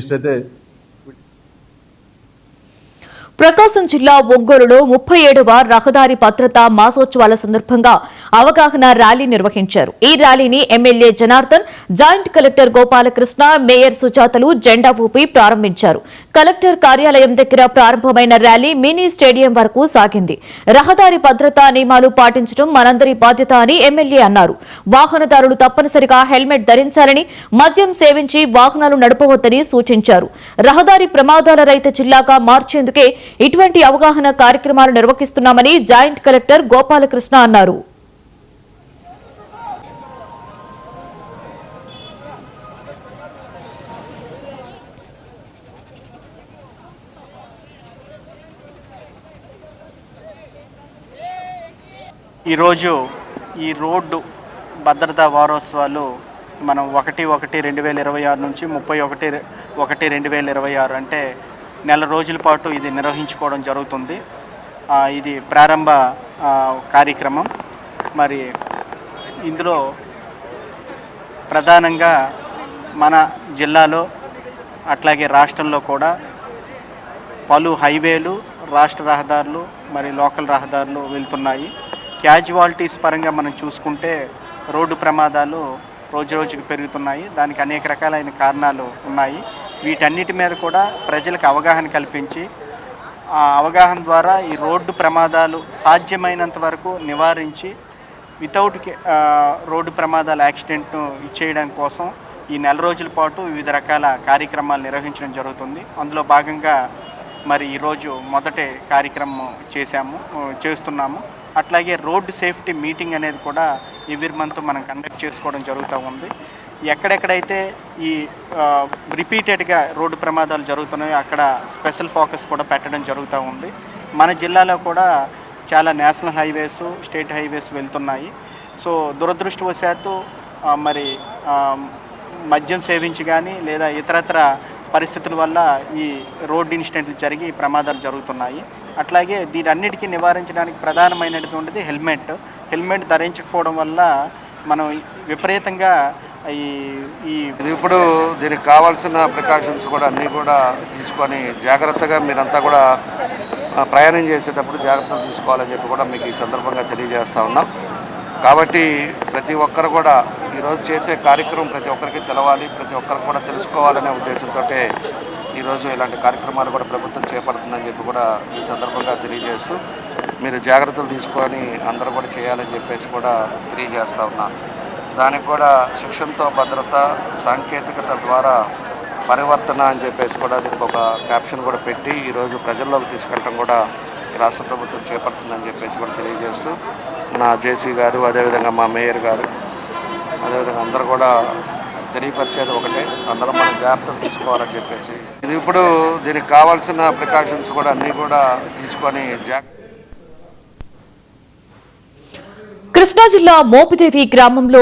ఇష్టైతే ప్రకాశం జిల్లా ఒంగోలులో 37వ రహదారి భద్రతా మాసోత్సవాల సందర్భంగా అవగాహన ర్యాలీ నిర్వహించారు. ఈ ర్యాలీని MLA Janardhan, joint collector Gopalakrishna, mayor సుజాతలు జెండా ఊపి ప్రారంభించారు. కలెక్టర్ కార్యాలయం దగ్గర ప్రారంభమైన ర్యాలీ మినీ స్టేడియం వరకు సాగింది. రహదారి భద్రతా నియమాలు పాటించడం మనందరి బాధ్యత అని ఎమ్మెల్యే అన్నారు. వాహనదారులు తప్పనిసరిగా హెల్మెట్ ధరించాలని, మద్యం సేవించి వాహనాలు నడపవద్దని సూచించారు. రహదారి ప్రమాదాల రహిత జిల్లాగా మార్చేందుకే ఇటువంటి అవగాహన కార్యక్రమాలు నిర్వహిస్తున్నామని జాయింట్ కలెక్టర్ గోపాలకృష్ణ అన్నారు. ఈరోజు ఈ రోడ్డు భద్రతా వారోత్సవాలు మనం 1/1/2026 నుంచి 31/1/2026 అంటే నెల రోజుల పాటు ఇది నిర్వహించుకోవడం జరుగుతుంది. ఇది ప్రారంభ కార్యక్రమం. మరి ఇందులో ప్రధానంగా మన జిల్లాలో అట్లాగే రాష్ట్రంలో కూడా పలు హైవేలు, రాష్ట్ర రహదారులు, మరి లోకల్ రహదారులు వెళ్తున్నాయి. క్యాజువాలిటీస్ పరంగా మనం చూసుకుంటే రోడ్డు ప్రమాదాలు రోజుకి పెరుగుతున్నాయి. దానికి అనేక రకాలైన కారణాలు ఉన్నాయి. వీటన్నిటి మీద కూడా ప్రజలకు అవగాహన కల్పించి ఆ అవగాహన ద్వారా ఈ రోడ్డు ప్రమాదాలు సాధ్యమైనంత వరకు నివారించి వితౌట్ రోడ్డు ప్రమాదాల యాక్సిడెంట్ను ఇచ్చేయడం కోసం ఈ నెల రోజుల పాటు వివిధ రకాల కార్యక్రమాలు నిర్వహించడం జరుగుతుంది. అందులో భాగంగా మరి ఈరోజు మొదటి కార్యక్రమం చేస్తున్నాము. అట్లాగే రోడ్డు సేఫ్టీ మీటింగ్ అనేది కూడా ఎవ్రీ మంత్ మనం కండక్ట్ చేసుకోవడం జరుగుతూ ఉంది. ఎక్కడెక్కడైతే ఈ రిపీటెడ్గా రోడ్డు ప్రమాదాలు జరుగుతున్నాయో అక్కడ స్పెషల్ ఫోకస్ కూడా పెట్టడం జరుగుతూ ఉంది. మన జిల్లాలో కూడా చాలా నేషనల్ హైవేస్, స్టేట్ హైవేస్ వెళ్తున్నాయి. సో దురదృష్టవశాత్తు మరి మద్యం సేవించి కానీ లేదా ఇతరత్ర పరిస్థితుల వల్ల ఈ రోడ్డు ఇన్సిడెంట్లు జరిగి ప్రమాదాలు జరుగుతున్నాయి. అట్లాగే దీనన్నిటికీ నివారించడానికి ప్రధానమైనటువంటిది హెల్మెట్ ధరించకపోవడం వల్ల మనం విపరీతంగా ఇప్పుడు దీనికి కావాల్సిన ప్రికాషన్స్ కూడా అన్నీ కూడా తీసుకొని జాగ్రత్తగా మీరంతా కూడా ప్రయాణం చేసేటప్పుడు జాగ్రత్తలు తీసుకోవాలని చెప్పి కూడా మీకు ఈ సందర్భంగా తెలియజేస్తూ ఉన్నాం. కాబట్టి ప్రతి ఒక్కరు కూడా ఈరోజు చేసే కార్యక్రమం ప్రతి ఒక్కరికి తెలవాలి, ప్రతి ఒక్కరికి కూడా తెలుసుకోవాలనే ఉద్దేశంతో ఈరోజు ఇలాంటి కార్యక్రమాలు కూడా ప్రభుత్వం చేపడుతుందని చెప్పి కూడా ఈ సందర్భంగా తెలియజేస్తూ మీరు జాగ్రత్తలు తీసుకొని అందరూ కూడా చేయాలని చెప్పేసి కూడా తెలియజేస్తూ ఉన్నాను. దానికి కూడా శిక్షణతో భద్రత, సాంకేతికత ద్వారా పరివర్తన అని చెప్పేసి కూడా దీనికి ఒక క్యాప్షన్ కూడా పెట్టి ఈరోజు ప్రజల్లోకి తీసుకెళ్ళడం కూడా రాష్ట్ర ప్రభుత్వం చేపడుతుందని చెప్పేసి కూడా తెలియజేస్తూ నా జేసీ గారు, అదేవిధంగా మా మేయర్ గారు, అదేవిధంగా అందరూ కూడా తెలియపరిచేది ఒకటే, అందరం మనం జాగ్రత్తలు తీసుకోవాలని చెప్పేసి ఇది ఇప్పుడు దీనికి కావాల్సిన ప్రికాషన్స్ కూడా అన్నీ కూడా తీసుకొని కృష్ణా జిల్లా మోపిదేవి గ్రామంలో